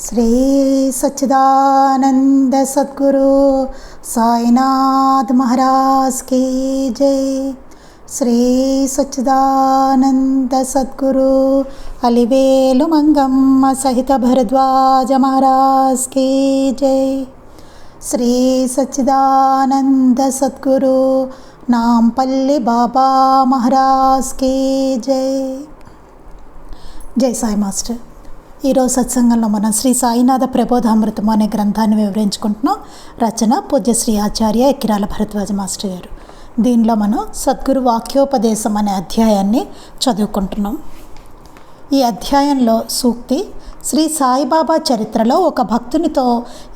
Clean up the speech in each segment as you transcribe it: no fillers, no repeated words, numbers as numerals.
Shri Sachchidananda Sadhguru Sainath Maharaj key జై. శ్రీ సచ్చిదానంద సద్గురు అలివేలు మంగమ్మ సహిత Bharadwaj Maharaj key జై. శ్రీ సచ్చిదానంద సద్గురు నాంపల్లి బాబా మహారాజ్ కీ జై. జై సాయి మాస్టర్. ఈరోజు సత్సంగంలో మనం శ్రీ సాయినాథ ప్రబోధామృతం అనే గ్రంథాన్ని వివరించుకుంటున్నాం. రచన పూజ్య శ్రీ ఆచార్య ఎక్కిరాల భరద్వాజ మాస్టర్ గారు. దీనిలో మనం సద్గురు వాక్యోపదేశం అనే అధ్యాయాన్ని చదువుకుంటున్నాం. ఈ అధ్యాయంలో సూక్తి శ్రీ సాయిబాబా చరిత్రలో ఒక భక్తునితో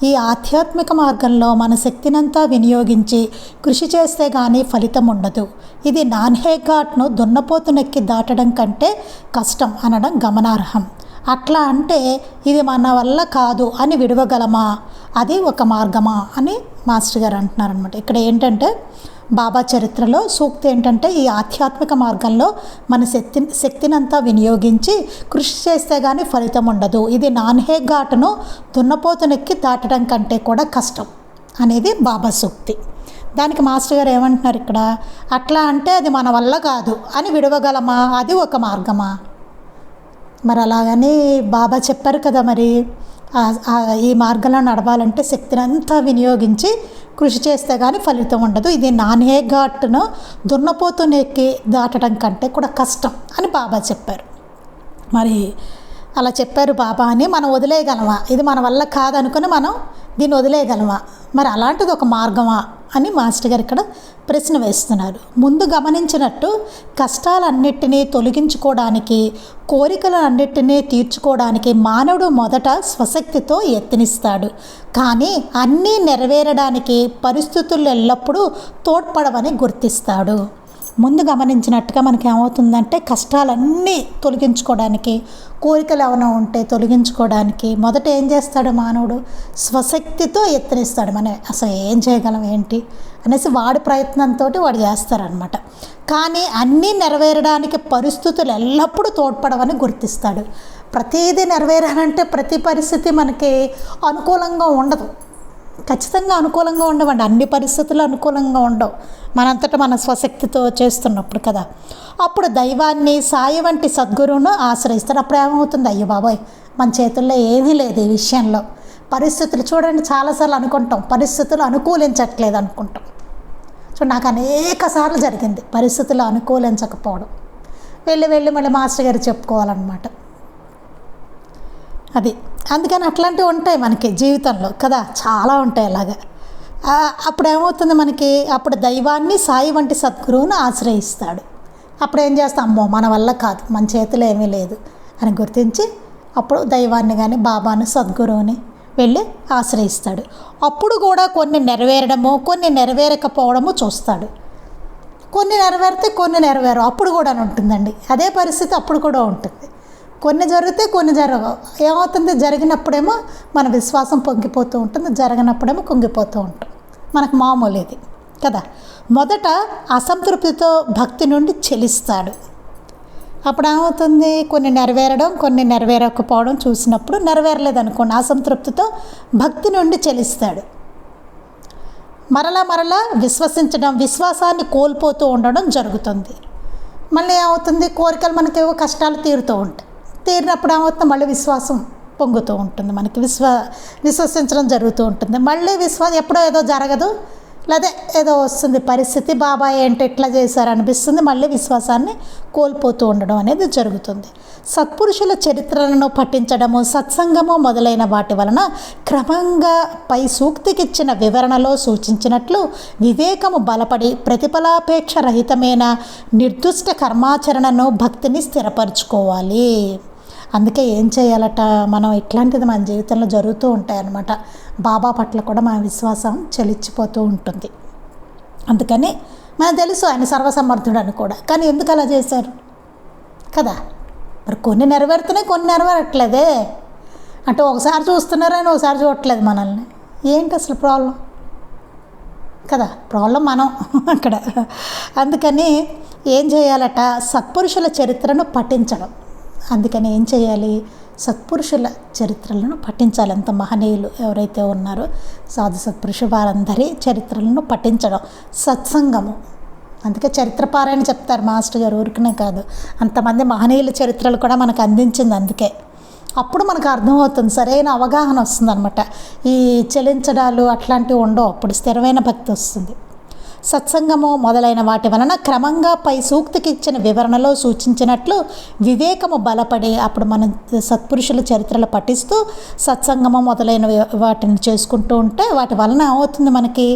ఈ ఆధ్యాత్మిక మార్గంలో మన శక్తినంతా వినియోగించి కృషి చేస్తే కానీ ఫలితం ఉండదు. ఇది నాన్హే ఘాట్ను దున్నపోతునెక్కి దాటడం కంటే కష్టం అనడం గమనార్హం. అట్లా అంటే ఇది మన వల్ల కాదు అని విడవగలమా, అది ఒక మార్గమా అని మాస్టర్ గారు అంటున్నారనమాట. ఇక్కడ ఏంటంటే బాబా చరిత్రలో సూక్తి ఏంటంటే ఈ ఆధ్యాత్మిక మార్గంలో మన శక్తినంతా వినియోగించి కృషి చేస్తే కానీ ఫలితం ఉండదు. ఇది నాన్హే ఘాటును దున్నపోతునెక్కి దాటడం కంటే కూడా కష్టం అనేది బాబా సూక్తి. దానికి మాస్టర్ గారు ఏమంటున్నారు ఇక్కడ, అట్లా అంటే అది మన వల్ల కాదు అని విడవగలమా, అది ఒక మార్గమా? మరి అలాగని బాబా చెప్పారు కదా, మరి ఈ మార్గంలో నడవాలంటే శక్తిని అంతా వినియోగించి కృషి చేస్తే కానీ ఫలితం ఉండదు. ఇది నాన్హే ఘాట్ను దున్నపోతునెక్కి దాటడం కంటే కూడా కష్టం అని బాబా చెప్పారు. మరి అలా చెప్పారు బాబా అని మనం వదిలేయగలమా? ఇది మన వల్ల కాదనుకుని మనం దీన్ని వదిలేయగలమా? మరి అలాంటిది ఒక మార్గమా అని మాస్టర్ గారు ఇక్కడ ప్రశ్న వేస్తున్నారు. ముందు గమనించినట్టు కష్టాలన్నిటినీ తొలగించుకోవడానికి, కోరికలన్నిటినీ తీర్చుకోవడానికి మానవుడు మొదట స్వశక్తితో యత్నిస్తాడు. కానీ అన్నీ నెరవేరడానికి పరిస్థితులు ఎల్లప్పుడూ తోడ్పడవని గుర్తిస్తాడు. ముందు గమనించినట్టుగా మనకి ఏమవుతుందంటే కష్టాలన్నీ తొలగించుకోవడానికి, కోరికలు ఏమైనా ఉంటే తొలగించుకోవడానికి మొదట ఏం చేస్తాడు మానవుడు? స్వశక్తితో యత్నిస్తాడు. మనం అసలు ఏం చేయగలం ఏంటి అనేసి వాడి ప్రయత్నంతో వాడు చేస్తారనమాట. కానీ అన్నీ నెరవేరడానికి పరిస్థితులు ఎల్లప్పుడూ తోడ్పడవని గుర్తిస్తాడు. ప్రతిదీ నెరవేరాలంటే ప్రతి పరిస్థితి మనకి అనుకూలంగా ఉండదు. ఖచ్చితంగా అనుకూలంగా ఉండవండి. అన్ని పరిస్థితులు అనుకూలంగా ఉండవు మనంతటా మన స్వశక్తితో చేస్తున్నప్పుడు కదా. అప్పుడు దైవాన్ని, సాయి వంటి సద్గురువును ఆశ్రయిస్తారు. అప్పుడు ఏమవుతుంది, అయ్యో బాబోయ్ మన చేతుల్లో ఏమీ లేదు ఈ విషయంలో, పరిస్థితులు చూడండి చాలాసార్లు అనుకుంటాం పరిస్థితులు అనుకూలించట్లేదు అనుకుంటాం. సో నాకు అనేక సార్లు జరిగింది పరిస్థితులు అనుకూలించకపోవడం. వెళ్ళి మళ్ళీ మాస్టర్ గారు చెప్పుకోవాలన్నమాట. అది అందుకని అట్లాంటివి ఉంటాయి మనకి జీవితంలో కదా, చాలా ఉంటాయి అలాగా. అప్పుడు ఏమవుతుంది మనకి, అప్పుడు దైవాన్ని, సాయి వంటి సద్గురువును ఆశ్రయిస్తాడు. అప్పుడు ఏం చేస్తాం, అమ్మో మన వల్ల కాదు, మన చేతిలో ఏమీ లేదు అని గుర్తించి అప్పుడు దైవాన్ని కానీ బాబాను, సద్గురువుని వెళ్ళి ఆశ్రయిస్తాడు. అప్పుడు కూడా కొన్ని నెరవేరడము, కొన్ని నెరవేరకపోవడము చూస్తాడు. కొన్ని నెరవేరితే కొన్ని నెరవేరు, అప్పుడు కూడా ఉంటుందండి. అదే పరిస్థితి అప్పుడు కూడా ఉంటుంది. కొన్ని జరిగితే కొన్ని జరగవు. ఏమవుతుంది, జరిగినప్పుడేమో మన విశ్వాసం పొంగిపోతూ ఉంటుంది, జరగనప్పుడేమో కుంగిపోతూ ఉంటుంది. మనకు మామూలు ఇది కదా. మొదట అసంతృప్తితో భక్తి నుండి చెలిస్తాడు. అప్పుడు ఏమవుతుంది, కొన్ని నెరవేరడం, కొన్ని నెరవేరకపోవడం చూసినప్పుడు నెరవేరలేదనుకోండి, అసంతృప్తితో భక్తి నుండి చెలిస్తాడు. మరలా విశ్వసించడం, విశ్వాసాన్ని కోల్పోతూ ఉండడం జరుగుతుంది. మళ్ళీ ఏమవుతుంది, కోరికలు మనకేవో కష్టాలు తీరుతూ ఉంటాయి. తీరినప్పుడు ఏమవుతుంది, మళ్ళీ విశ్వాసం పొంగుతూ ఉంటుంది, మనకి విశ్వసించడం జరుగుతూ ఉంటుంది. మళ్ళీ ఎప్పుడో ఏదో జరగదు, లేదా ఏదో వస్తుంది పరిస్థితి, బాబా ఏంటి ఇట్లా చేశారనిపిస్తుంది, మళ్ళీ విశ్వాసాన్ని కోల్పోతూ ఉండడం అనేది జరుగుతుంది. సత్పురుషుల చరిత్రలను పఠించడము, సత్సంగము మొదలైన వాటి వలన క్రమంగా పై సూక్తికిచ్చిన వివరణలో సూచించినట్లు వివేకము బలపడి ప్రతిఫలాపేక్ష రహితమైన నిర్దిష్ట కర్మాచరణను, భక్తిని స్థిరపరచుకోవాలి. అందుకే ఏం చేయాలట, మనం ఇట్లాంటిది మన జీవితంలో జరుగుతూ ఉంటాయన్నమాట. బాబా పట్ల కూడా మన విశ్వాసం చెలించిపోతూ ఉంటుంది. అందుకని మనకు తెలుసు ఆయన సర్వసమర్థుడు అని కూడా, కానీ ఎందుకు అలా చేశారు కదా. మరి కొన్ని నెరవేరుతున్నాయి, కొన్ని నెరవేరట్లేదే. అంటే ఒకసారి చూస్తున్నారని ఒకసారి చూడట్లేదు మనల్ని. ఏంటి అసలు ప్రాబ్లం కదా, ప్రాబ్లం మనం అక్కడ. అందుకని ఏం చేయాలట, సత్పురుషుల చరిత్రను పఠించడం. అందుకని ఏం చేయాలి, సత్పురుషుల చరిత్రలను పఠించాలి. ఎంత మహనీయులు ఎవరైతే ఉన్నారో సాధు సత్పురుషు వారందరి చరిత్రలను పఠించడం సత్సంగము. అందుకే చరిత్రపారాయణ చెప్తారు మాస్టర్ గారు, ఊరికనే కాదు, అంతమంది మహనీయుల చరిత్రలు కూడా మనకు అందించింది. అందుకే అప్పుడు మనకు అర్థమవుతుంది, సరైన అవగాహన వస్తుంది అనమాట. ఈ చెలించడాలు అట్లాంటివి ఉండవు, అప్పుడు స్థిరమైన భక్తి వస్తుంది. సత్సంగము మొదలైన వాటి వలన క్రమంగా పై సూక్తికి ఇచ్చిన వివరణలో సూచించినట్లు వివేకము బలపడి అప్పుడు మనం సత్పురుషుల చరిత్రలు పఠిస్తూ సత్సంగము మొదలైన వాటిని చేసుకుంటూ ఉంటే వాటి వలన అవుతుంది మనకి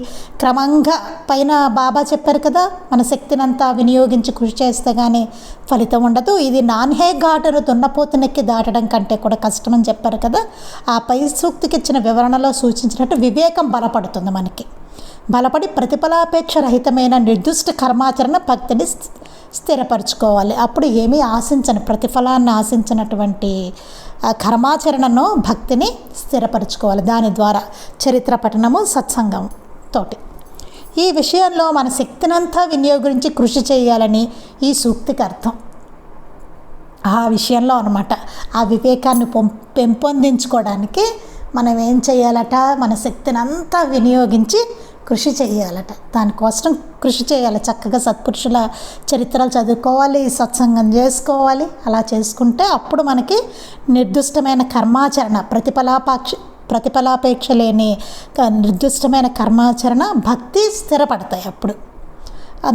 క్రమంగా పైన బాబా చెప్పారు కదా, మన శక్తినంతా వినియోగించి కృషి చేస్తే కానీ ఫలితం ఉండదు. ఇది నాన్హే ఘాటును దున్నపోతునెక్కి దాటడం కంటే కూడా కష్టమని చెప్పారు కదా. ఆ పై సూక్తికి ఇచ్చిన వివరణలో సూచించినట్టు వివేకం బలపడుతుంది మనకి. బలపడి ప్రతిఫలాపేక్ష రహితమైన నిర్దిష్ట కర్మాచరణ భక్తిని స్థిరపరచుకోవాలి. అప్పుడు ఏమీ ఆశించని, ప్రతిఫలాన్ని ఆశించినటువంటి కర్మాచరణను భక్తిని స్థిరపరచుకోవాలి. దాని ద్వారా చరిత్ర పఠనము సత్సంగం తోటి ఈ విషయంలో మన శక్తినంతా వినియోగించి కృషి చేయాలని ఈ సూక్తికి అర్థం. ఆ విషయంలో అన్నమాట ఆ వివేకాన్ని పెంపొందించుకోవడానికి మనం ఏం చేయాలట, మన శక్తిని అంతా వినియోగించి కృషి చేయాలట. దానికోసం కృషి చేయాలి. చక్కగా సత్పురుషుల చరిత్రలు చదువుకోవాలి, సత్సంగం చేసుకోవాలి. అలా చేసుకుంటే అప్పుడు మనకి నిర్దిష్టమైన కర్మాచరణ, ప్రతిఫలాపేక్ష లేని నిర్దిష్టమైన కర్మాచరణ భక్తి స్థిరపడతాయి. అప్పుడు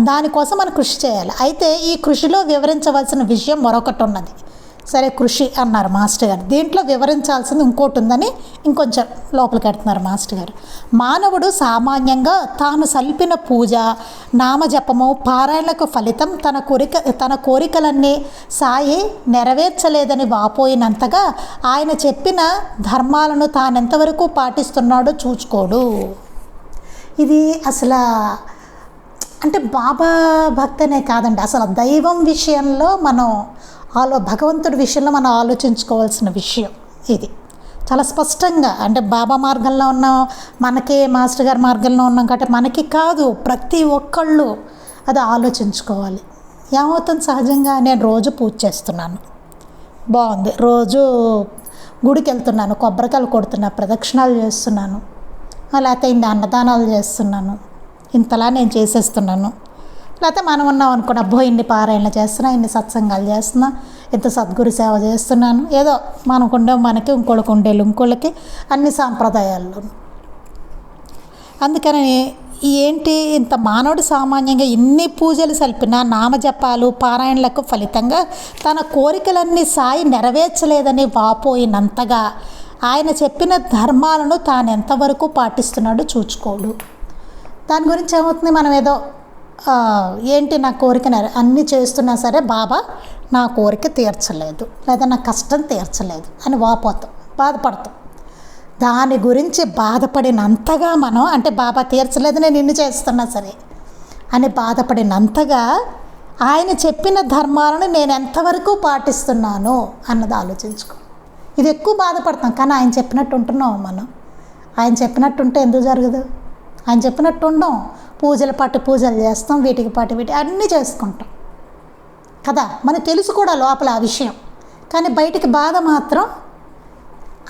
దానికోసం మనం కృషి చేయాలి. అయితే ఈ కృషిలో వివరించవలసిన విషయం మరొకటి ఉన్నది. సరే కృషి అన్నారు మాస్టర్ గారు, దీంట్లో వివరించాల్సింది ఇంకోటి ఉందని ఇంకొంచెం లోపలికి పెడుతున్నారు మాస్టర్ గారు. మానవుడు సామాన్యంగా తాను సల్పిన పూజ, నామజపము, పారాయణకు ఫలితం తన కోరికలన్నీ సాయి నెరవేర్చలేదని వాపోయినంతగా ఆయన చెప్పిన ధర్మాలను తానెంతవరకు పాటిస్తున్నాడో చూచుకోడు. ఇది అసలు అంటే బాబా భక్తనే కాదండి, అసలు దైవం విషయంలో మనం భగవంతుడి విషయంలో మనం ఆలోచించుకోవాల్సిన విషయం ఇది. చాలా స్పష్టంగా అంటే బాబా మార్గంలో ఉన్నాం, మనకే మాస్టర్ గారి మార్గంలో ఉన్నాం కాబట్టి మనకి కాదు, ప్రతి ఒక్కళ్ళు అది ఆలోచించుకోవాలి. ఏమవుతుంది సహజంగా, నేను రోజు పూజ చేస్తున్నాను, బాగుంది, రోజు గుడికి వెళ్తున్నాను, కొబ్బరికాయలు కొడుతున్నా, ప్రదక్షిణాలు చేస్తున్నాను, లేకపోతే ఇన్ని అన్నదానాలు చేస్తున్నాను, ఇంతలా నేను చేసేస్తున్నాను. లేకపోతే మనం ఉన్నాం అనుకున్న అబ్బో ఇన్ని పారాయణలు చేస్తున్నా, ఇన్ని సత్సంగాలు చేస్తున్నా, ఇంత సద్గురు సేవ చేస్తున్నాను, ఏదో మనకుండే మనకి ఇంకోళ్ళకి ఉండేళ్ళు ఇంకోళ్ళకి అన్ని సాంప్రదాయాల్లో. అందుకని ఏంటి ఇంత మానవుడు సామాన్యంగా ఇన్ని పూజలు సల్పిన నామజపాలు పారాయణలకు ఫలితంగా తన కోరికలన్నీ సాయి నెరవేర్చలేదని వాపోయినంతగా ఆయన చెప్పిన ధర్మాలను తాను ఎంతవరకు పాటిస్తున్నాడో చూచుకోడు. దాని గురించి ఏమవుతుంది, మనం ఏదో ఏంటి నా కోరిక అన్నీ చేస్తున్నా సరే బాబా నా కోరిక తీర్చలేదు లేదా నా కష్టం తీర్చలేదు అని వాపోతాం, బాధపడతాం. దాని గురించి బాధపడినంతగా మనం అంటే బాబా తీర్చలేదు నేను ఇన్ని చేస్తున్నా సరే అని బాధపడినంతగా ఆయన చెప్పిన ధర్మాలను నేను ఎంతవరకు పాటిస్తున్నాను అన్నది ఆలోచించుకో. ఇది ఎక్కువ బాధపడతాం, కానీ ఆయన చెప్పినట్టు ఉంటున్నాం మనం. ఆయన చెప్పినట్టు ఉంటే ఎందుకు జరగదు, ఆయన చెప్పినట్టు ఉండం, పూజల పాటు పూజలు చేస్తాం, వీటికి పాటు వీటి అన్నీ చేసుకుంటాం కదా, మనకు తెలుసు కూడా లోపల ఆ విషయం. కానీ బయటికి బాధ మాత్రం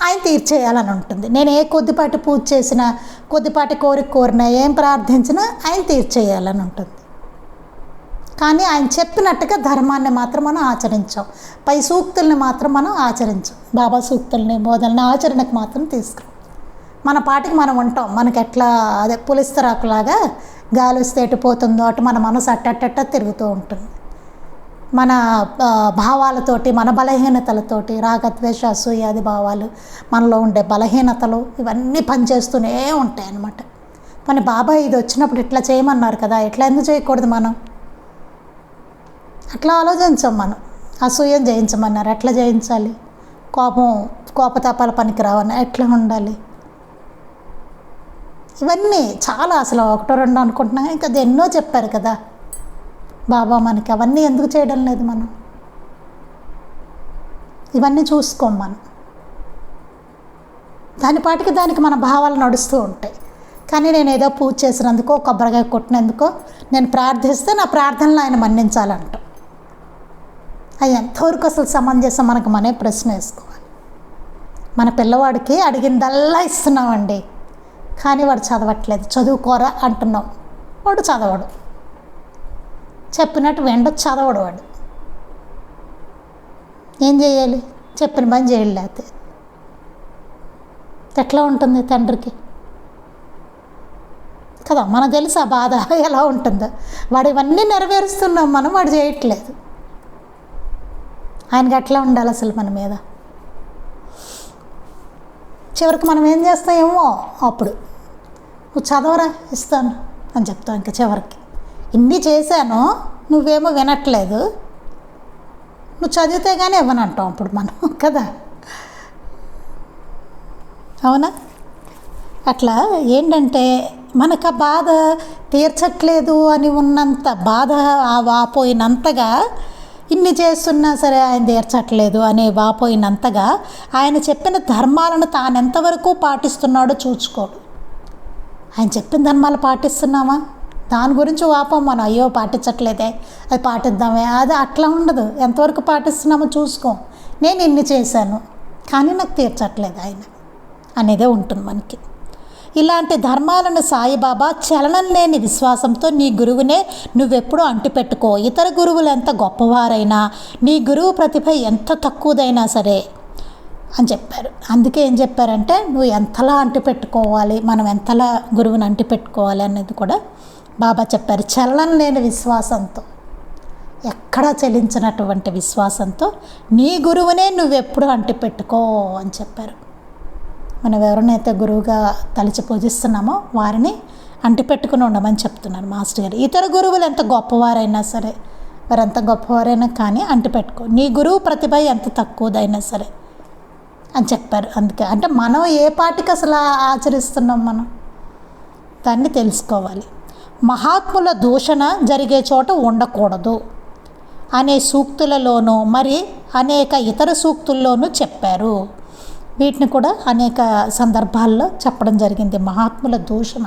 ఆయన తీర్చేయాలని ఉంటుంది. నేను ఏ కొద్దిపాటి పూజ చేసినా, కొద్దిపాటి కోరినా, ఏం ప్రార్థించినా ఆయన తీర్చేయాలని ఉంటుంది. కానీ ఆయన చెప్పినట్టుగా ధర్మాన్ని మాత్రం మనం ఆచరించాం, పై సూక్తుల్ని మాత్రం మనం ఆచరించాం, బాబా సూక్తుల్ని బోధనని ఆచరణకు మాత్రం తీసుకురాం. మన పాటికి మనం ఉంటాం, మనకి ఎట్లా అదే పులిస్తరాకులాగా గాలి వస్తే ఎటు పోతుందో అటు మన మనసు అట్టట్ట తిరుగుతూ ఉంటుంది. మన భావాలతోటి, మన బలహీనతలతోటి, రాగద్వేష అసూయాది భావాలు, మనలో ఉండే బలహీనతలు ఇవన్నీ పనిచేస్తూనే ఉంటాయి అన్నమాట. మన బాబా ఇది వచ్చినప్పుడు ఇట్లా చేయమన్నారు కదా, ఇట్లా ఎందుకు చేయకూడదు మనం, అట్లా ఆలోచించాం మనం. అసూయం జయించమన్నారు, ఎట్లా జయించాలి, కోపతాపాల పనికి రావని ఎట్లా ఉండాలి, ఇవన్నీ చాలా అసలు ఒకటో రెండో అనుకుంటున్నా, ఇంకా అది ఎన్నో చెప్పారు కదా బాబా మనకి. అవన్నీ ఎందుకు చేయడం లేదు మనం, ఇవన్నీ చూసుకోం మనం. దాని పాటికి దానికి మన భావాలు నడుస్తూ ఉంటాయి. కానీ నేను ఏదో పూజ చేసినందుకో, కొబ్బరికాయ కొట్టినందుకో నేను ప్రార్థిస్తే నా ప్రార్థనలు ఆయన మన్నించాలంట. అది ఎంతవరకు అసలు సమంజసం మనకు మనే ప్రశ్న వేసుకోవాలి. మన పిల్లవాడికి అడిగిందల్లా ఇస్తున్నామండి, కానీ వాడు చదవట్లేదు. చదువుకోరా అంటున్నాం, వాడు చదవడు. చెప్పినట్టు వెంట చదవడు వాడు. ఏం చేయాలి? చెప్పిన పని చేయలేకపోతే ఎట్లా ఉంటుంది తండ్రికి కదా? మనకు తెలుసు ఆ బాధ ఎలా ఉంటుందో. వాడు ఇవన్నీ నెరవేరుస్తున్నాం, మనం వాడు చేయట్లేదు. ఆయనకి ఎట్లా ఉండాలి అసలు మన మీద? చివరికి మనం ఏం చేస్తామేమో అప్పుడు, నువ్వు చదవరా ఇస్తాను అని చెప్తావు. ఇంకా చివరికి ఇన్ని చేశాను, నువ్వేమో వినట్లేదు, నువ్వు చదివితే కానీ ఇవ్వనంటాం అప్పుడు మనం కదా. అవునా? అట్లా ఏంటంటే మనకు ఆ బాధ తీర్చట్లేదు అని ఉన్నంత బాధ, ఆ వాపోయినంతగా ఇన్ని చేస్తున్నా సరే ఆయన తీర్చట్లేదు అనే వాపోయినంతగా ఆయన చెప్పిన ధర్మాలను తాను ఎంతవరకు పాటిస్తున్నాడో చూసుకోడు. ఆయన చెప్పిన ధర్మాలు పాటిస్తున్నామా? దాని గురించి వాపం మనం, అయ్యో పాటించట్లేదే, అది పాటిద్దామే, అది అట్లా ఉండదు. ఎంతవరకు పాటిస్తున్నామో చూసుకో. నేను ఇన్ని చేశాను కానీ నాకు తీర్చట్లేదు ఆయన అనేదే ఉంటుంది మనకి. ఇలాంటి ధర్మాలను సాయిబాబా చలనం లేని విశ్వాసంతో నీ గురువునే నువ్వెప్పుడూ అంటిపెట్టుకో. ఇతర గురువులు ఎంత గొప్పవారైనా, నీ గురువు ప్రతిభ ఎంత తక్కువదైనా సరే అని చెప్పారు. అందుకే ఏం చెప్పారంటే నువ్వు ఎంతలా అంటిపెట్టుకోవాలి, మనం ఎంతలా గురువుని అంటిపెట్టుకోవాలి అనేది కూడా బాబా చెప్పారు. చలనం లేని విశ్వాసంతో, ఎక్కడా చలించినటువంటి విశ్వాసంతో నీ గురువునే నువ్వెప్పుడు అంటిపెట్టుకో అని చెప్పారు. మనం ఎవరినైతే గురువుగా తలచి పూజిస్తున్నామో వారిని అంటిపెట్టుకుని ఉండమని చెప్తున్నారు మాస్టర్ గారు. ఇతర గురువులు ఎంత గొప్పవారైనా సరే, వారు ఎంత గొప్పవారైనా కానీ అంటిపెట్టుకో. నీ గురువు ప్రతిభ ఎంత తక్కువదైనా సరే అని చెప్పారు. అందుకే అంటే మనం ఏ పాటికి అసలు ఆచరిస్తున్నాం, మనం దాన్ని తెలుసుకోవాలి. మహాత్ముల దూషణ జరిగే చోట ఉండకూడదు అనే సూక్తులలోనూ మరి అనేక ఇతర సూక్తుల్లోనూ చెప్పారు. వీటిని కూడా అనేక సందర్భాల్లో చెప్పడం జరిగింది. మహాత్ముల దూషణ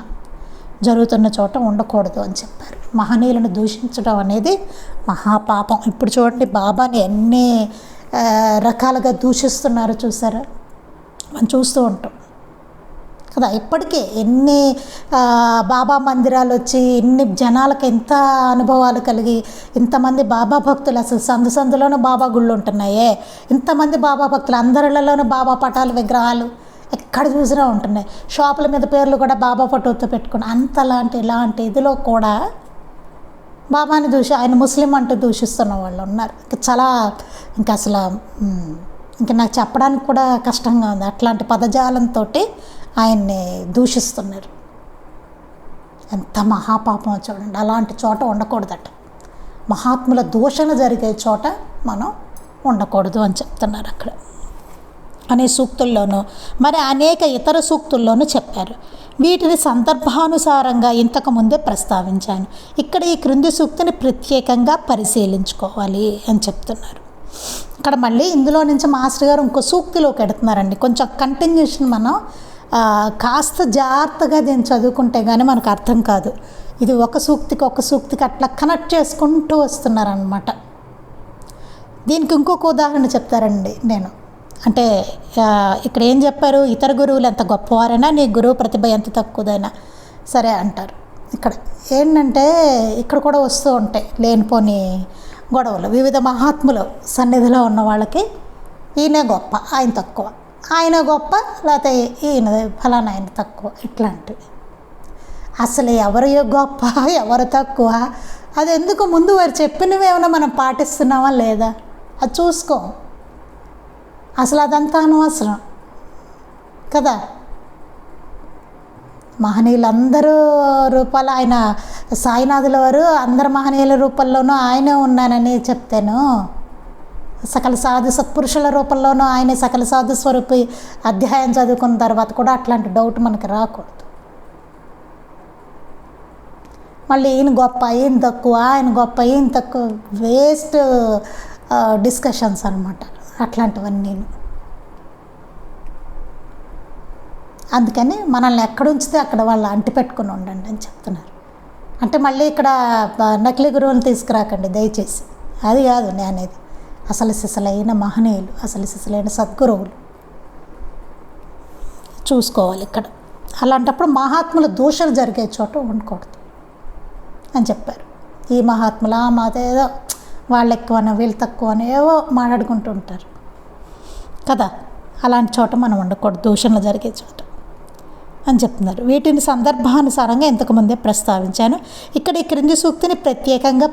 జరుగుతున్న చోట ఉండకూడదు అని చెప్పారు. మహనీయులను దూషించడం అనేది మహాపాపం. ఇప్పుడు చూడండి, బాబాని ఎన్ని రకాలుగా దూషిస్తున్నారు చూసారా, మనం చూస్తూ ఉంటాం కదా. ఇప్పటికే ఎన్ని బాబా మందిరాలు వచ్చి ఇన్ని జనాలకు ఎంత అనుభవాలు కలిగి, ఇంతమంది బాబా భక్తులు, అసలు సందు సందులోనూ బాబా గుళ్ళు ఉంటున్నాయే, ఇంతమంది బాబా భక్తులు, అందరిలోనూ బాబా పటాలు, విగ్రహాలు ఎక్కడ చూసినా ఉంటున్నాయి. షాపుల మీద పేర్లు కూడా బాబా ఫోటోతో పెట్టుకుని, అంతలాంటి ఇలాంటి ఇదిలో కూడా బాబాని ఆయన ముస్లిం అంటూ దూషిస్తున్న వాళ్ళు ఉన్నారు. చాలా ఇంకా అసలు ఇంకా నాకు చెప్పడానికి కూడా కష్టంగా ఉంది. అట్లాంటి పదజాలంతో ఆయన్ని దూషిస్తున్నారు. ఎంత మహాపాపం చూడండి. అలాంటి చోట ఉండకూడదట. మహాత్ముల దూషణ జరిగే చోట మనం ఉండకూడదు అని చెప్తున్నారు అక్కడ అనే సూక్తుల్లోనూ మరి అనేక ఇతర సూక్తుల్లోనూ చెప్పారు. వీటిని సందర్భానుసారంగా ఇంతకుముందే ప్రస్తావించాను. ఇక్కడ ఈ క్రింది సూక్తిని ప్రత్యేకంగా పరిశీలించుకోవాలి అని చెప్తున్నారు. ఇక్కడ మళ్ళీ ఇందులో నుంచి మాస్టర్ గారు ఇంకో సూక్తిలోకి ఎడుతున్నారండి. కొంచెం కంటిన్యూషన్ మనం కాస్త జాగ్రత్తగా దీన్ని చదువుకుంటే కానీ మనకు అర్థం కాదు. ఇది ఒక సూక్తికి అట్లా కనెక్ట్ చేసుకుంటూ వస్తున్నారనమాట. దీనికి ఇంకొక ఉదాహరణ చెప్తారండి నేను. అంటే ఇక్కడ ఏం చెప్పారు, ఇతర గురువులు ఎంత గొప్పవారైనా నీ గురువు ప్రతిభ ఎంత తక్కువదైనా సరే అంటారు. ఇక్కడ ఏంటంటే ఇక్కడ కూడా వస్తూ ఉంటాయి లేనిపోని గొడవలు. వివిధ మహాత్ములు సన్నిధిలో ఉన్న వాళ్ళకి ఈయన గొప్ప, ఆయన తక్కువ, ఆయన గొప్ప, లేకపోతే ఈయన ఫలానా ఆయన తక్కువ, ఇట్లాంటివి. అసలు ఎవరు గొప్ప ఎవరు తక్కువ అది ఎందుకు, ముందు వారు చెప్పినవి ఏమైనా మనం పాటిస్తున్నామా లేదా అది చూసుకో. అసలు అదంతా అనవసరం కదా. మహనీయులందరూ రూపాలు ఆయన సాయినాథుల వారు అందరు మహనీయుల రూపంలోనూ ఆయనే ఉన్నానని చెప్తాను. సకల సాధు సత్పురుషుల రూపంలోనూ ఆయనే సకల సాధు స్వరూపి అధ్యాయం చదువుకున్న తర్వాత కూడా అట్లాంటి డౌట్ మనకి రాకూడదు. మళ్ళీ ఈయన గొప్ప ఈయన తక్కువ, ఆయన గొప్ప ఈయన తక్కువ, వేస్ట్ డిస్కషన్స్ అనమాట అట్లాంటివన్నీ. అందుకని మనల్ని ఎక్కడ ఉంచితే అక్కడ వాళ్ళు అంటిపెట్టుకుని ఉండండి అని చెప్తున్నారు. అంటే మళ్ళీ ఇక్కడ నకిలీ గురువుని తీసుకురాకండి దయచేసి, అది కాదు నేను అనేది. అసలు సిసలైన మహనీయులు, అసలు సిసలైన సద్గురువులు చూసుకోవాలి ఇక్కడ. అలాంటప్పుడు మహాత్ముల దూషణ జరిగే చోట ఉండకూడదు అని చెప్పారు. ఈ మహాత్ములు ఆ మాదేదో వాళ్ళు ఎక్కువనో వీళ్ళు తక్కువనో ఏవో మాట్లాడుకుంటూ ఉంటారు కదా, అలాంటి చోట మనం ఉండకూడదు, దూషణలు జరిగే చోట అని చెప్తున్నారు. వీటిని సందర్భానుసారంగా ఇంతకుముందే ప్రస్తావించాను. ఇక్కడ ఈ క్రింది సూక్తిని ప్రత్యేకంగా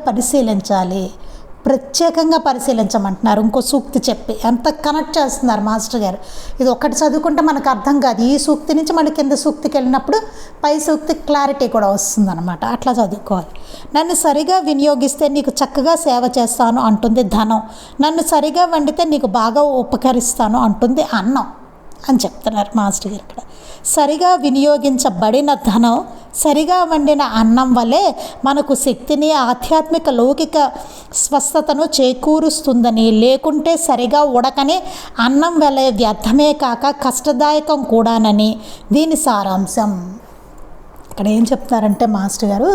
పరిశీలించమంటున్నారు. ఇంకో సూక్తి చెప్పి అంత కనెక్ట్ చేస్తున్నారు మాస్టర్ గారు. ఇది ఒకటి చదువుకుంటే మనకు అర్థం కాదు. ఈ సూక్తి నుంచి మన కింద సూక్తికి వెళ్ళినప్పుడు పై సూక్తి క్లారిటీ కూడా వస్తుందన్నమాట. అట్లా చదువుకోవాలి. నన్ను సరిగా వినియోగిస్తే నీకు చక్కగా సేవ చేస్తాను అంటుంది ధనం, నన్ను సరిగా వండితే నీకు బాగా ఉపకరిస్తాను అంటుంది అన్నం అని చెప్తున్నారు మాస్టర్ గారు. ఇక్కడ సరిగా వినియోగించబడిన ధనం సరిగా వండిన అన్నం వలె మనకు శక్తిని, ఆధ్యాత్మిక లౌకిక స్వస్థతను చేకూరుస్తుందని, లేకుంటే సరిగా ఉడకని అన్నం వలె వ్యర్థమే కాక కష్టదాయకం కూడానని దీని సారాంశం. ఇక్కడ ఏం చెప్తారంటే మాస్టర్ గారు,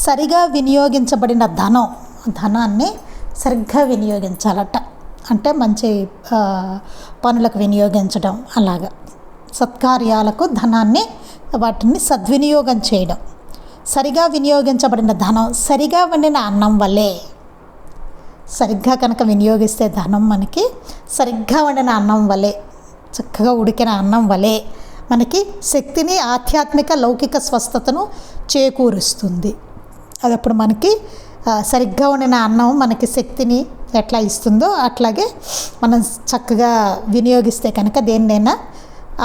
సరిగా వినియోగించబడిన ధనాన్ని సరిగ్గా వినియోగించాలట. అంటే మంచి పనులకు వినియోగించడం, అలాగా సత్కార్యాలకు ధనాన్ని వాటిని సద్వినియోగం చేయడం. సరిగా వినియోగించబడిన ధనం సరిగా వండిన అన్నం వల్లే, సరిగ్గా కనుక వినియోగిస్తే ధనం మనకి సరిగ్గా వండిన అన్నం వలె, చక్కగా ఉడికిన అన్నం వలె మనకి శక్తిని, ఆధ్యాత్మిక లౌకిక స్వస్థతను చేకూరుస్తుంది. అది అప్పుడు మనకి సరిగ్గా వండిన అన్నం మనకి శక్తిని ఎట్లా ఇస్తుందో అట్లాగే మనం చక్కగా వినియోగిస్తే కనుక దేన్నైనా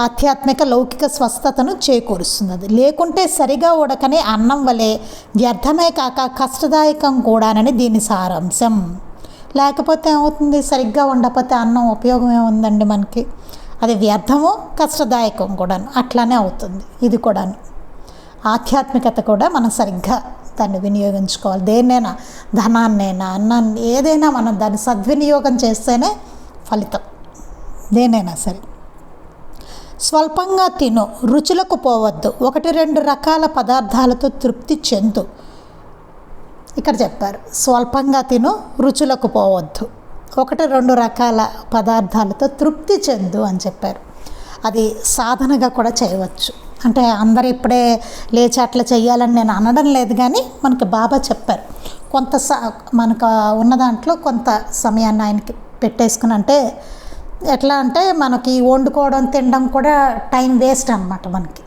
ఆధ్యాత్మిక లౌకిక స్వస్థతను చేకూరుస్తుంది. అది లేకుంటే సరిగా ఉడకని అన్నం వలె వ్యర్థమే కాక కష్టదాయకం కూడానని దీని సారాంశం. లేకపోతే ఏమవుతుంది, సరిగ్గా ఉండకపోతే అన్నం ఉపయోగం ఏముందండి మనకి, అది వ్యర్థము కష్టదాయకం కూడాను అట్లానే అవుతుంది. ఇది కూడాను ఆధ్యాత్మికత కూడా మనం సరిగ్గా దాన్ని వినియోగించుకోవాలి. దేన్నైనా, ధనాన్నైనా, అన్నాన్ని, ఏదైనా మనం దాన్ని సద్వినియోగం చేస్తేనే ఫలితం, దేనైనా సరే. స్వల్పంగా తిను, రుచులకు పోవద్దు, 1-2 రకాల పదార్థాలతో తృప్తి చెందు. ఇక్కడ చెప్పారు స్వల్పంగా తిను, రుచులకు పోవద్దు, 1-2 రకాల పదార్థాలతో తృప్తి చెందు అని చెప్పారు. అది సాధనగా కూడా చేయవచ్చు. అంటే అందరు ఇప్పుడే లేచి అట్లా చేయాలని నేను అనడం లేదు, కానీ మనకి బాబా చెప్పారు కొంత మనకు ఉన్న దాంట్లో కొంత సమయాన్ని ఆయనకి పెట్టేసుకుని, అంటే ఎట్లా అంటే మనకి వండుకోవడం తినడం కూడా టైం వేస్ట్ అన్నమాట. మనకి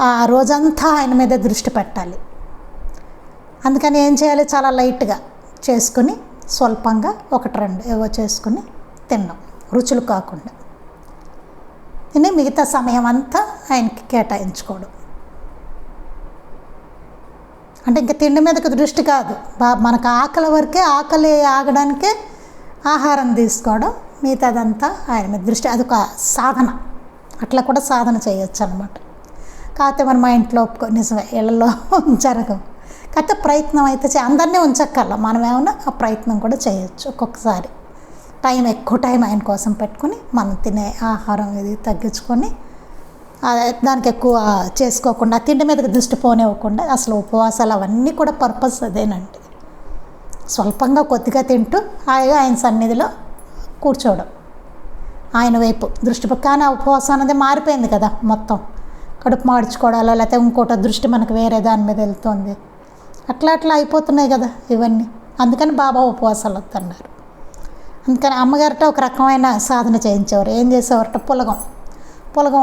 ఆ రోజంతా ఆయన మీద దృష్టి పెట్టాలి. అందుకని ఏం చేయాలి, చాలా లైట్గా చేసుకుని స్వల్పంగా 1-2 ఏవో చేసుకుని తినడం, రుచులు కాకుండా. ఇది మిగతా సమయం అంతా ఆయనకి కేటాయించుకోవడం. అంటే ఇంకా తిండి మీదకి దృష్టి కాదు, మనకు ఆకలి వరకే, ఆకలి ఆగడానికే ఆహారం తీసుకోవడం, మిగతాదంతా ఆయన మీద దృష్టి. అదొక సాధన, అట్లా కూడా సాధన చేయొచ్చు అన్నమాట. కాకపోతే మన మా ఇంట్లో నిజమే ఇళ్ళలో జరగవు. కాకపోతే ప్రయత్నం అయితే అందరినీ ఉంచక్కర్లా, మనం ఏమన్నా ఆ ప్రయత్నం కూడా చేయొచ్చు. ఒక్కొక్కసారి ఎక్కువ టైం ఆయన కోసం పెట్టుకుని మనం తినే ఆహారం ఇది తగ్గించుకొని దానికి ఎక్కువ చేసుకోకుండా, తిండి మీదకి దృష్టి పోనివ్వకుండా, అసలు ఉపవాసాలు అవన్నీ కూడా పర్పస్ అదేనండి. స్వల్పంగా కొద్దిగా తింటూ హాయిగా ఆయన సన్నిధిలో కూర్చోవడం, ఆయన వైపు దృష్టి. కానీ ఆ ఉపవాసం అనేది మారిపోయింది కదా, మొత్తం కడుపు మార్చుకోవడాలో లేకపోతే ఇంకోట దృష్టి మనకు వేరే దాని మీద వెళ్తుంది, అట్లా అయిపోతున్నాయి కదా ఇవన్నీ. అందుకని బాబా ఉపవాసాలు వద్దన్నారు. అందుకని అమ్మగారిట ఒక రకమైన సాధన చేయించేవారు. ఏం చేసేవారట, పులగం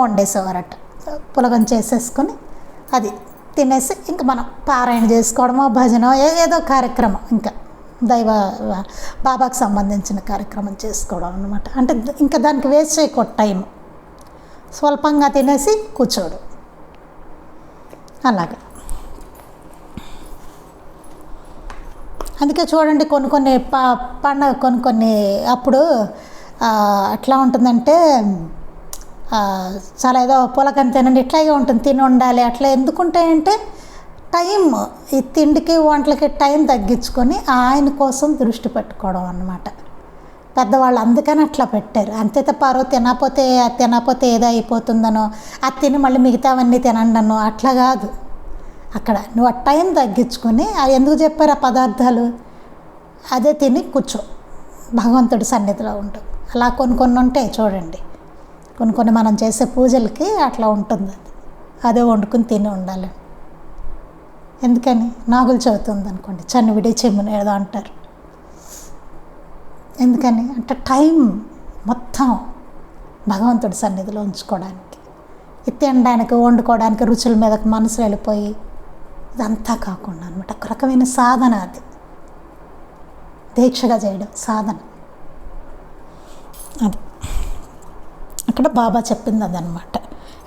వండేసేవారట. పులగం చేసేసుకొని అది తినేసి ఇంకా మనం పారాయణ చేసుకోవడమో, భజనో, ఏదో కార్యక్రమం, ఇంకా బాబాకు సంబంధించిన కార్యక్రమం చేసుకోవడం అన్నమాట. అంటే ఇంకా దానికి వేస్ట్ చేయకూడదు టైం, స్వల్పంగా తినేసి కూర్చోడు అలాగా. అందుకే చూడండి కొన్ని పండగ కొన్ని అప్పుడు ఎట్లా ఉంటుందంటే చాలా ఏదో పులకం తినండి ఇట్లాగే ఉంటుంది, తిని ఉండాలి. అట్లా ఎందుకుంటాయంటే టైం, ఈ తిండికి వంటలకి టైం తగ్గించుకొని ఆయన కోసం దృష్టి పెట్టుకోవడం అన్నమాట పెద్దవాళ్ళు. అందుకని అట్లా పెట్టారు. అంతే తప్ప ఆ రోజు తినకపోతే ఏదో అయిపోతుందనో, అది తిని మళ్ళీ మిగతావన్నీ తినండనో అట్లా కాదు. అక్కడ నువ్వు ఆ టైం తగ్గించుకొని, అది ఎందుకు చెప్పారు ఆ పదార్థాలు, అదే తిని కూర్చో, భగవంతుడి సన్నిధిలో ఉంటావు. అలా కొన్ని ఉంటాయి చూడండి, కొన్ని కొన్ని మనం చేసే పూజలకి అట్లా ఉంటుంది. అదే వండుకుని తిని ఉండాలి. ఎందుకని? నాగుల చవితి ఉందనుకోండి, చన్నివిడి చెమ్ముని ఏదో అంటారు. ఎందుకని అంటే టైం మొత్తం భగవంతుడి సన్నిధిలో ఉంచుకోవడానికి, తినడానికి, వండుకోవడానికి, రుచుల మీదకి మనసు వెళ్ళిపోయి ఇదంతా కాకుండా అనమాట. ఒక రకమైన సాధన, అది దీక్షగా చేయడం సాధన. అది అక్కడ బాబా చెప్పింది అదనమాట.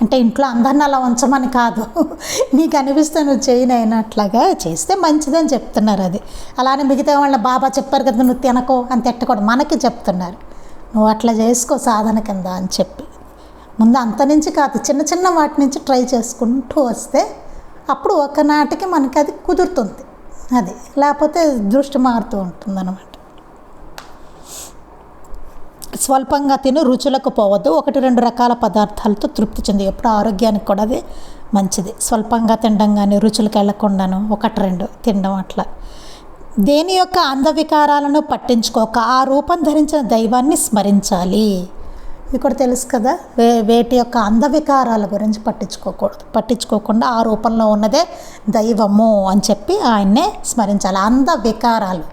అంటే ఇంట్లో అందరిని అలా ఉంచమని కాదు, నీకు అనిపిస్తే నువ్వు చేయనైనట్లాగా చేస్తే మంచిదని చెప్తున్నారు. అది అలానే మిగతా వాళ్ళ బాబా చెప్పారు కదా నువ్వు తినకో అని తిట్టకూడదు, మనకి చెప్తున్నారు నువ్వు అట్లా చేసుకో సాధన కింద అని చెప్పి. ముందు అంత నుంచి కాదు, చిన్న చిన్న వాటి నుంచి ట్రై చేసుకుంటూ వస్తే అప్పుడు ఒకనాటికి మనకి అది కుదురుతుంది. అది లేకపోతే దృష్టి మారుతూ ఉంటుంది అన్నమాట. స్వల్పంగా తిని రుచులకు పోవద్దు. 1-2 రకాల పదార్థాలతో తృప్తి చెంది. ఎప్పుడు ఆరోగ్యానికి కూడా అది మంచిది. స్వల్పంగా తినడం కానీ, రుచులకు వెళ్ళకుండాను 1-2 తినడం అట్లా. దేని యొక్క అందవికారాలను పట్టించుకోక ఆ రూపం ధరించిన దైవాన్ని స్మరించాలి. ఇది కూడా తెలుసు కదా, వేటి యొక్క అందవికారాల గురించి పట్టించుకోకుండా ఆ రూపంలో ఉన్నదే దైవము అని చెప్పి ఆయన్నే స్మరించాలి. అందవికారాలు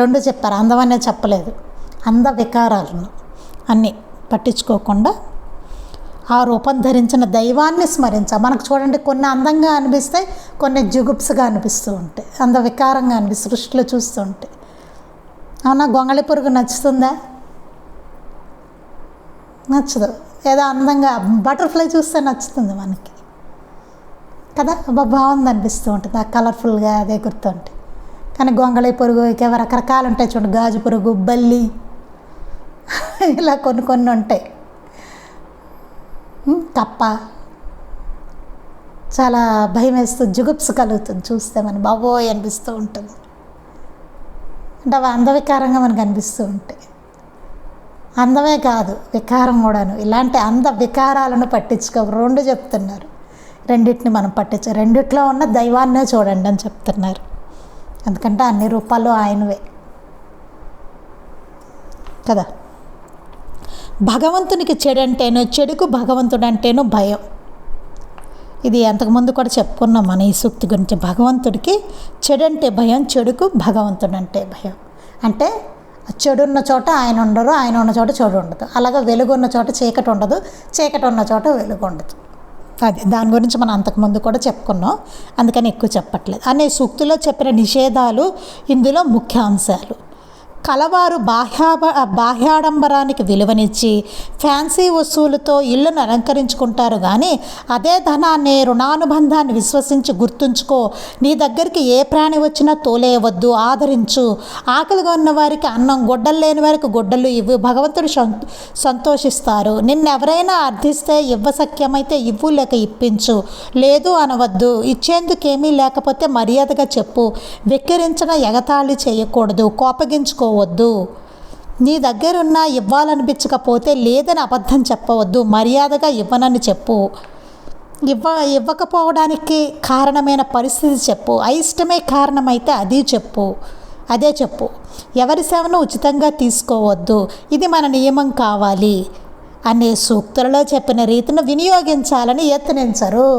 2 చెప్పారు, అందమనే చెప్పలేదు. అందవికారాలను అన్నీ పట్టించుకోకుండా ఆ రూపం ధరించిన దైవాన్ని స్మరించాలి. మనకు చూడండి, కొన్ని అందంగా అనిపిస్తాయి, కొన్ని జుగుప్సగా అనిపిస్తూ ఉంటాయి, అందవికారంగా అనిపిస్తుంది సృష్టిలో చూస్తూ ఉంటాయి. అవునా? గొంగళి పురుగు నచ్చుతుందా? నచ్చదు. ఏదో అందంగా బటర్ఫ్లై చూస్తే నచ్చుతుంది మనకి కదా, బాగుంది అనిపిస్తూ ఉంటుంది, ఆ కలర్ఫుల్గా అదే గుర్తుంటాయి. కానీ గొంగళి పురుగు ఇక రకరకాలు ఉంటాయి చూడండి, గాజు పురుగు, బల్లి, ఇలా కొన్ని ఉంటాయి. కప్ప చాలా భయం వేస్తూ జుగుప్స్ కలుగుతుంది చూస్తే, మన బాబోయ్ అనిపిస్తూ ఉంటుంది. అంటే అవి అందవికారంగా మనకు అనిపిస్తూ ఉంటాయి. అందమే కాదు, వికారం కూడాను. ఇలాంటి వికారాలను పట్టించుకో. 2 చెప్తున్నారు, రెండింటిని మనం రెండిట్లో ఉన్న దైవాన్నే చూడండి అని చెప్తున్నారు. ఎందుకంటే అన్ని రూపాలు ఆయనవే కదా. భగవంతునికి చెడు అంటేనో, చెడుకు భగవంతుడు అంటేనో భయం. ఇది అంతకుముందు కూడా చెప్పుకున్నాం మన ఈ సూక్తి గురించి. భగవంతుడికి చెడు అంటే భయం, చెడుకు భగవంతుడు అంటే భయం. అంటే చెడున్న చోట ఆయన ఉండరు, ఆయన ఉన్న చోట చెడు ఉండదు. అలాగే వెలుగున్న చోట చీకటి ఉండదు, చీకటి ఉన్న చోట వెలుగు ఉండదు. అది దాని గురించి మనం అంతకుముందు కూడా చెప్పుకున్నాం, అందుకని ఎక్కువ చెప్పట్లేదు. అనే సూక్తిలో చెప్పిన నిషేధాలు ఇందులో ముఖ్యాంశాలు. కలవారు బాహ్యాడంబరానికి విలువనిచ్చి ఫ్యాన్సీ వస్తువులతో ఇళ్లను అలంకరించుకుంటారు, కానీ అదే ధనాన్ని, రుణానుబంధాన్ని విశ్వసించి గుర్తుంచుకో. నీ దగ్గరికి ఏ ప్రాణి వచ్చినా తోలేయవద్దు, ఆదరించు. ఆకలిగా ఉన్న వారికి అన్నం, గొడ్డలు లేని వారికి గొడ్డలు ఇవ్వు. భగవంతుడు సంతోషిస్తారు. నిన్నెవరైనా అర్థిస్తే ఇవ్వశక్యమైతే ఇవ్వు, లేక ఇప్పించు. లేదు అనవద్దు. ఇచ్చేందుకేమీ లేకపోతే మర్యాదగా చెప్పు. వెక్కిరించిన ఎగతాళి చేయకూడదు, కోపగించుకో వద్దు. నీ దగ్గరున్న ఇవ్వాలనిపించకపోతే లేదని అబద్ధం చెప్పవద్దు, మర్యాదగా ఇవ్వనని చెప్పు. ఇవ్వకపోవడానికి కారణమైన పరిస్థితి చెప్పు. అయిష్టమే కారణమైతే అదే చెప్పు. ఎవరి సేవను ఉచితంగా తీసుకోవద్దు, ఇది మన నియమం కావాలి అనే సూక్తులలో చెప్పిన రీతిని వినియోగించాలని యత్నించరు.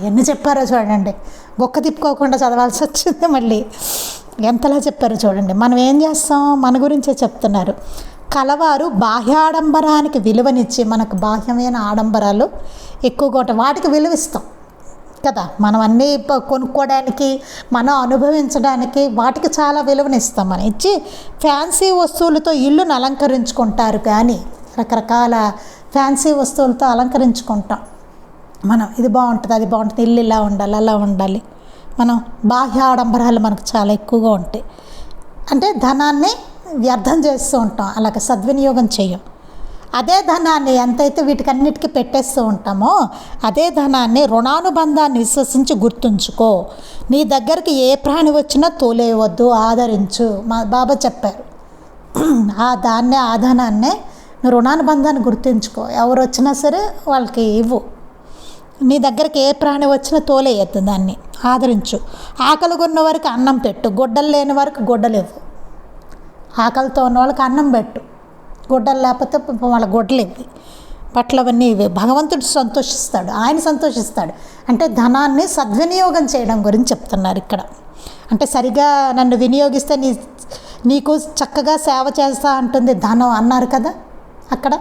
ఎన్ని చెప్పారో చూడండి, గొక్క తిప్పుకోకుండా చదవాల్సి వచ్చింది. మళ్ళీ ఎంతలా చెప్పారో చూడండి. మనం ఏం చేస్తాం, మన గురించే చెప్తున్నారు. కలవారు బాహ్యాడంబరానికి విలువనిచ్చి, మనకు బాహ్యమైన ఆడంబరాలు ఎక్కువగా ఉంటాయి, వాటికి విలువిస్తాం కదా. మనం అన్నీ కొనుక్కోవడానికి, మనం అనుభవించడానికి వాటికి చాలా విలువనిస్తాం. మనం ఇచ్చి ఫ్యాన్సీ వస్తువులతో ఇల్లును అలంకరించుకుంటారు, కానీ రకరకాల ఫ్యాన్సీ వస్తువులతో అలంకరించుకుంటాం మనం. ఇది బాగుంటుంది, అది బాగుంటుంది, ఇల్లు ఇలా ఉండాలి, అలా ఉండాలి. మనం బాహ్య ఆడంబరాలు మనకు చాలా ఎక్కువగా ఉంటాయి. అంటే ధనాన్ని వ్యర్థం చేస్తూ ఉంటాం, అలాగే సద్వినియోగం చేయం. అదే ధనాన్ని ఎంతైతే వీటికన్నిటికీ పెట్టేస్తూ ఉంటామో అదే ధనాన్ని, రుణానుబంధాన్ని విశ్వసించి గుర్తుంచుకో. నీ దగ్గరికి ఏ ప్రాణి వచ్చినా తోలేయవద్దు, ఆదరించు. మా బాబా చెప్పారు. ఆ ధనాన్నే రుణానుబంధాన్ని గుర్తుంచుకో. ఎవరు వచ్చినా సరే వాళ్ళకి ఇవ్వు. నీ దగ్గరికి ఏ ప్రాణి వచ్చినా తోలేయద్దు, దాన్ని ఆదరించు. ఆకలిగా ఉన్న వారికి అన్నం పెట్టు, గొడ్డలు లేని వారికి గొడ్డలు ఇవ్వు. ఆకలితో ఉన్న వాళ్ళకి అన్నం పెట్టు, గొడ్డలు లేకపోతే వాళ్ళ గొడ్డలు ఇవ్వి. బట్టలు అవన్నీ ఇవే. భగవంతుడు సంతోషిస్తాడు, ఆయన సంతోషిస్తాడు. అంటే ధనాన్ని సద్వినియోగం చేయడం గురించి చెప్తున్నారు ఇక్కడ. అంటే సరిగా నన్ను వినియోగిస్తే నీకు చక్కగా సేవ చేస్తా అంటుంది ధనం అన్నారు కదా అక్కడ.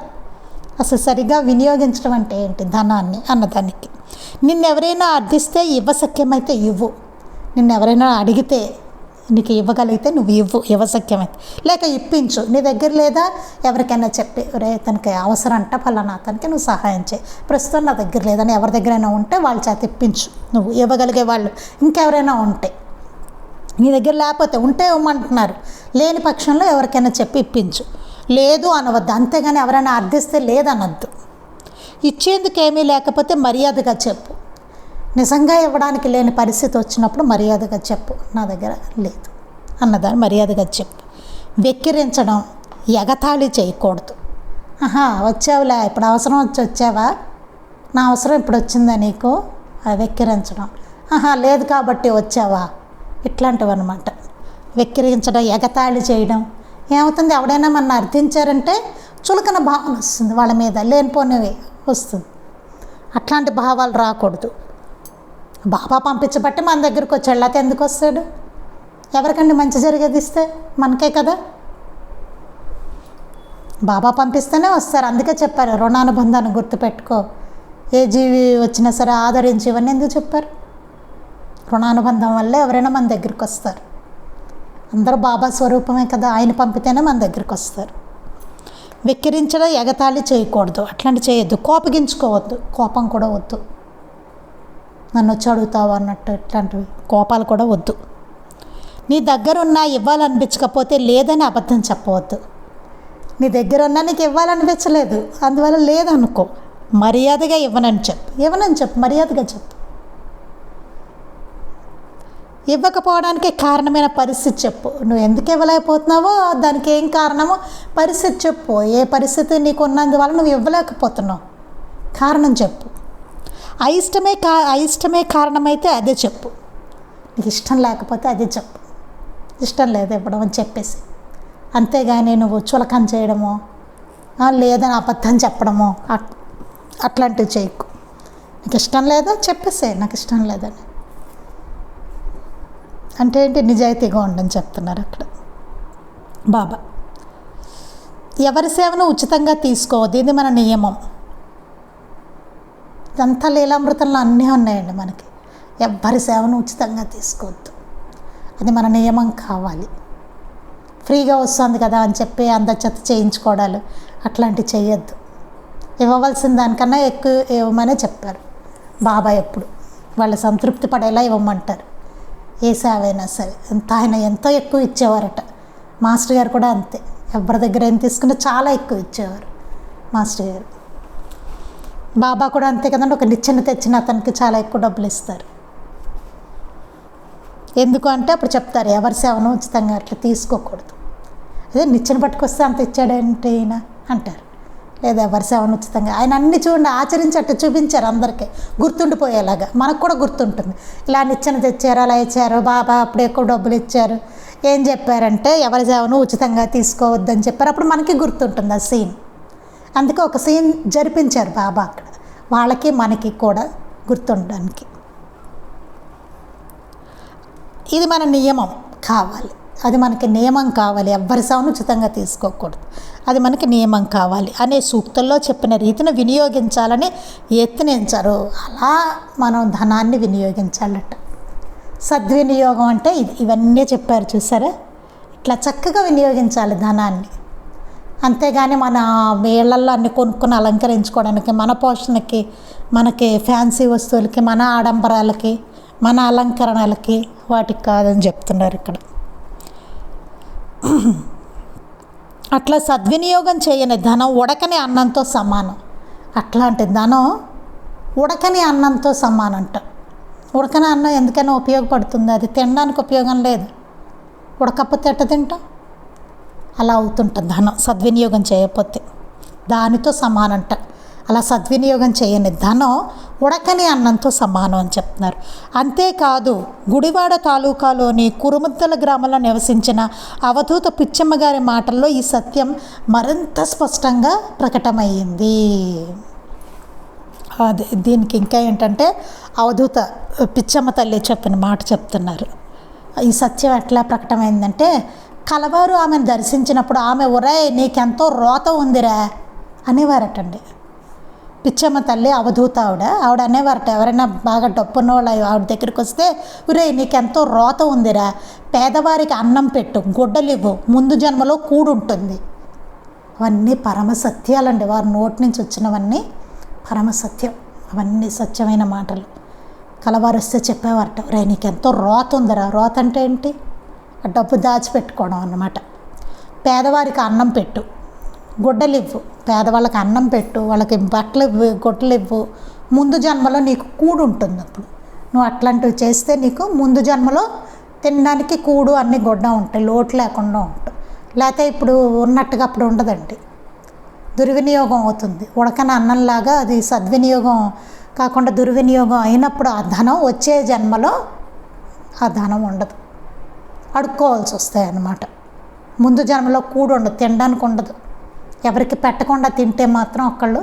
అసలు సరిగా వినియోగించడం అంటే ఏంటి ధనాన్ని అన్నదానికి. నిన్నెవరైనా అర్థిస్తే ఇవ్వశక్యమైతే ఇవ్వు, నిన్నెవరైనా అడిగితే నీకు ఇవ్వగలిగితే నువ్వు ఇవ్వశక్యమైతే, లేక ఇప్పించు. నీ దగ్గర లేదా ఎవరికైనా చెప్పి రే తనకి అవసరం అంట ఫలానా అతనికి నువ్వు సహాయం చేయి, ప్రస్తుతం నా దగ్గర లేదని ఎవరి దగ్గరైనా ఉంటే వాళ్ళ చేత ఇప్పించు. నువ్వు ఇవ్వగలిగే వాళ్ళు ఇంకెవరైనా ఉంటే, నీ దగ్గర లేకపోతే ఉంటే ఇవ్వమంటున్నారు, లేని పక్షంలో ఎవరికైనా చెప్పి ఇప్పించు. లేదు అనవద్దు, అంతేగాని ఎవరైనా అర్థిస్తే లేదనొద్దు. ఇచ్చేందుకు ఏమీ లేకపోతే మర్యాదగా చెప్పు. నిజంగా ఇవ్వడానికి లేని పరిస్థితి వచ్చినప్పుడు మర్యాదగా చెప్పు, నా దగ్గర లేదు అన్నదాన్ని మర్యాదగా చెప్పు. వెక్కిరించడం, ఎగతాళి చేయకూడదు. వచ్చావులే, ఇప్పుడు అవసరం వచ్చావా, నా అవసరం ఇప్పుడు వచ్చిందా నీకు, అది వెక్కిరించడం. లేదు కాబట్టి వచ్చావా, ఇట్లాంటివి అన్నమాట. వెక్కిరించడం, ఎగతాళి చేయడం ఏమవుతుంది, ఎవడైనా మన అర్థించారంటే చులకన భావన వస్తుంది, వాళ్ళ మీద లేనిపోనివి వస్తుంది. అట్లాంటి భావాలు రాకూడదు. బాబా పంపించబట్టి మన దగ్గరికి వచ్చాడు, లేకపోతే ఎందుకు వస్తాడు? ఎవరికండి మంచి జరిగేది ఇస్తే మనకే కదా. బాబా పంపిస్తేనే వస్తారు. అందుకే చెప్పారు రుణానుబంధాన్ని గుర్తుపెట్టుకో, ఏ జీవి వచ్చినా సరే ఆదరించి, ఇవన్నీ ఎందుకు చెప్పారు? రుణానుబంధం వల్లే ఎవరైనా మన దగ్గరికి వస్తారు. అందరూ బాబా స్వరూపమే కదా, ఆయన పంపితేనే మన దగ్గరికి వస్తారు. వెక్కిరించడం, ఎగతాళి చేయకూడదు, అట్లాంటి చేయొద్దు. కోపగించుకోవద్దు, కోపం కూడా వద్దు. నన్ను వచ్చి అడుగుతావు అన్నట్టు ఇట్లాంటివి కోపాలు కూడా వద్దు. నీ దగ్గర ఉన్నా ఇవ్వాలనిపించకపోతే లేదని అబద్ధం చెప్పవద్దు. నీ దగ్గర ఉన్నా నీకు ఇవ్వాలనిపించలేదు, అందువల్ల లేదనుకో, మర్యాదగా ఇవ్వనని చెప్పు, మర్యాదగా చెప్పు. ఇవ్వకపోవడానికి కారణమైన పరిస్థితి చెప్పు. నువ్వు ఎందుకు ఇవ్వలేకపోతున్నావో దానికి ఏం కారణమో పరిస్థితి చెప్పు. ఏ పరిస్థితి నీకు ఉన్నందువల్ల నువ్వు ఇవ్వలేకపోతున్నావు, కారణం చెప్పు. అయిష్టమే కారణమైతే అదే చెప్పు. నీకు ఇష్టం లేకపోతే అదే చెప్పు, ఇష్టం లేదు ఇవ్వడం అని చెప్పేసి. అంతేగాని నువ్వు చులకన చేయడమో లేదని అబద్ధం చెప్పడమో అట్లాంటివి చేయకు. నీకు ఇష్టం లేదా చెప్పేసే, నాకు ఇష్టం లేదని. అంటే ఏంటి, నిజాయితీగా ఉండని చెప్తున్నారు అక్కడ బాబా. ఎవరి సేవను ఉచితంగా తీసుకోవద్దు, ఇది మన నియమం. ఇదంతా లీలామృతంలో అన్నీ ఉన్నాయండి మనకి. ఎవ్వరి సేవను ఉచితంగా తీసుకోవద్దు, అది మన నియమం కావాలి. ఫ్రీగా వస్తుంది కదా అని చెప్పి అందరి చేత చేయించుకోవడాలు అట్లాంటివి చేయొద్దు. ఇవ్వవలసిన దానికన్నా ఎక్కువ ఇవ్వమనే చెప్పారు బాబా. ఎప్పుడు వాళ్ళు సంతృప్తి పడేలా ఇవ్వమంటారు. ఏ సేవ అయినా సరే ఆయన ఎంతో ఎక్కువ ఇచ్చేవారట. మాస్టర్ గారు కూడా అంతే, ఎవరి దగ్గర ఏం తీసుకున్నా చాలా ఎక్కువ ఇచ్చేవారు మాస్టర్ గారు. బాబా కూడా అంతే కదండి, ఒక నిచ్చెన తెచ్చిన అతనికి చాలా ఎక్కువ డబ్బులు ఇస్తారు. ఎందుకు అంటే అప్పుడు చెప్తారు ఎవరి సేవను ఉచితంగా అట్లా తీసుకోకూడదు. అదే నిచ్చెన పట్టుకొస్తే అంత ఇచ్చాడంటే ఈయన అంటారు. లేదా ఎవరి సేవను ఉచితంగా ఆయన అన్ని చూడండి ఆచరించట్టు చూపించారు అందరికీ గుర్తుండిపోయేలాగా. మనకు కూడా గుర్తుంటుంది, ఇలా నిచ్చెన తెచ్చారు, అలా ఇచ్చారు, బాబా అప్పుడు ఎక్కువ డబ్బులు ఇచ్చారు. ఏం చెప్పారంటే ఎవరి సేవను ఉచితంగా తీసుకోవద్దని చెప్పారు. అప్పుడు మనకి గుర్తుంటుంది ఆ సీన్. అందుకే ఒక సీన్ జరిపించారు బాబా అక్కడ, వాళ్ళకి మనకి కూడా గుర్తుండడానికి. ఇది మన నియమం కావాలి, అది మనకి నియమం కావాలి. ఎవ్వరి సేవను ఉచితంగా తీసుకోకూడదు, అది మనకి నియమం కావాలి అనే సూక్తుల్లో చెప్పిన రీతిని వినియోగించాలని యత్నించారు. అలా మనం ధనాన్ని వినియోగించాలట. సద్వినియోగం అంటే ఇవన్నీ చెప్పారు చూసారా, ఇట్లా చక్కగా వినియోగించాలి ధనాన్ని. అంతేగాని మన వేళ్ళల్లో అన్ని కొనుక్కొని అలంకరించుకోవడానికి, మన పోషణకి, మనకి ఫ్యాన్సీ వస్తువులకి, మన ఆడంబరాలకి, మన అలంకరణలకి వాటికి కాదని చెప్తున్నారు ఇక్కడ. అట్లా సద్వినియోగం చేయని ధనం ఉడకని అన్నంతో సమానం. అట్లాంటి ధనం ఉడకని అన్నంతో సమానంట. ఉడకని అన్నం ఎందుకైనా ఉపయోగపడుతుంది, అది తినడానికి ఉపయోగం లేదు. ఉడకపోతే ఎట్ట తింటాం? అలా అవుతుంటుంది ధనం సద్వినియోగం చేయకపోతే, దానితో సమానంట. అలా సద్వినియోగం చేయని ధనం ఉడకని అన్నంతో సమానం అని చెప్తున్నారు. అంతేకాదు గుడివాడ తాలూకాలోని కురుముద్దల గ్రామంలో నివసించిన అవధూత పిచ్చమ్మ గారి మాటల్లో ఈ సత్యం మరింత స్పష్టంగా ప్రకటమయ్యింది. దీనికి ఇంకా ఏంటంటే అవధూత పిచ్చమ్మ తల్లి చెప్పిన మాట చెప్తున్నారు. ఈ సత్యం ఎట్లా ప్రకటమైందంటే, కలవారు ఆమెను దర్శించినప్పుడు ఆమె ఒరే నీకెంతో రోత ఉందిరా అనేవారటండి. పిచ్చమ్మ తల్లి అవధూత ఆవిడ అనేవారట, ఎవరైనా బాగా డబ్బున్న వాళ్ళు ఆవిడ దగ్గరికి వస్తే, ఒరే నీకెంతో రోత ఉందిరా, పేదవారికి అన్నం పెట్టు, గుడ్డలివ్వు, ముందు జన్మలో కూడుంటుంది. అవన్నీ పరమసత్యాలండి, వారి నోటి నుంచి వచ్చినవన్నీ పరమసత్యం, అవన్నీ సత్యమైన మాటలు. కలవారు వస్తే చెప్పేవారట, రే నీకెంతో రోత ఉందిరా. రోత అంటే ఏంటి? డబ్బు దాచిపెట్టుకోవడం అన్నమాట. పేదవారికి అన్నం పెట్టు, గుడ్డలివ్వు, పేదవాళ్ళకి అన్నం పెట్టు, వాళ్ళకి బట్టలు ఇవ్వు, గుడ్డలు ఇవ్వు, ముందు జన్మలో నీకు కూడు ఉంటుంది. అప్పుడు నువ్వు అట్లాంటివి చేస్తే నీకు ముందు జన్మలో తినడానికి కూడు అన్నీ గుడ్డ ఉంటాయి, లోటు లేకుండా ఉంటాయి. లేకపోతే ఇప్పుడు ఉన్నట్టుగా అప్పుడు ఉండదండి, దుర్వినియోగం అవుతుంది. ఉడకని అన్నంలాగా అది సద్వినియోగం కాకుండా దుర్వినియోగం అయినప్పుడు ఆ ధనం వచ్చే జన్మలో ఆ ధనం ఉండదు, అడుక్కోవాల్సి వస్తాయి అన్నమాట. ముందు జన్మలో కూడు ఉండదు, తినడానికి ఉండదు. ఎవరికి పెట్టకుండా తింటే మాత్రం ఒకళ్ళు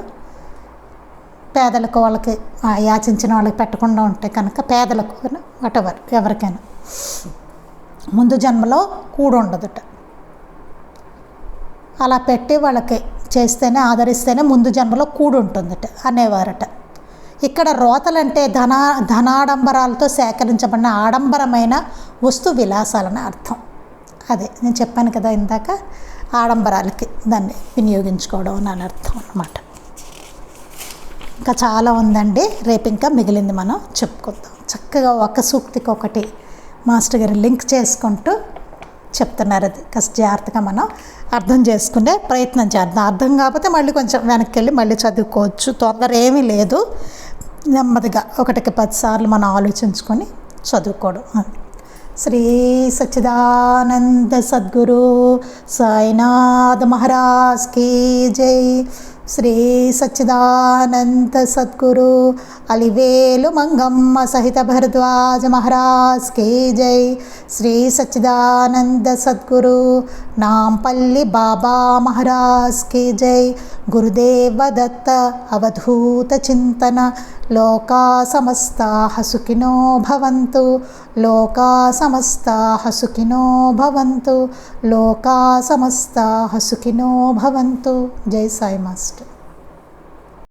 పేదలకు వాళ్ళకి యాచించిన వాళ్ళకి పెట్టకుండా ఉంటే కనుక పేదలకు వాటెవర్ ఎవరికైనా ముందు జన్మలో కూడు ఉండదుట. అలా పెట్టి వాళ్ళకి చేస్తేనే ఆదరిస్తేనే ముందు జన్మలో కూడు ఉంటుందట అనేవారట. ఇక్కడ రోతలంటే ధనాడంబరాలతో సేకరించబడిన ఆడంబరమైన వస్తు విలాసాలని అర్థం. అదే నేను చెప్పాను కదా ఇందాక, ఆడంబరాలకి దాన్ని వినియోగించుకోవడం అని అర్థం అన్నమాట. ఇంకా చాలా ఉందండి, రేపు ఇంకా మిగిలింది మనం చెప్పుకుందాం. చక్కగా ఒక సూక్తికి ఒకటి మాస్టర్ గారు లింక్ చేసుకుంటూ చెప్తున్నారు. అది కాస్త జాగ్రత్తగా మనం అర్థం చేసుకునే ప్రయత్నం చేద్దాం. అర్థం కాకపోతే మళ్ళీ కొంచెం వెనక్కి వెళ్ళి మళ్ళీ చదువుకోవచ్చు, తొందర ఏమీ లేదు. నెమ్మదిగా 1కి 10 సార్లు మనం ఆలోచించుకొని చదువుకోవడం. శ్రీ సచ్చిదానంద సద్గురు సాయినాథ్ మహారాజ్ కీ జై. శ్రీ సచ్చిదానంద సద్గురు అలివేలు మంగమ్మ సహిత భరద్వాజ మహారాజ్ కీ జై. శ్రీ సచ్చిదానంద సద్గురు నాంపల్లి బాబా మహారాజ్ కీ జై. గురుదేవ దత్త అవధూత చింతన. లోకా సమస్తాః సుఖినో భవంతు. లోకా సమస్తాః సుఖినో భవంతు. లోకా సమస్తాః సుఖినో భవంతు. జై సాయి మాస్టర్.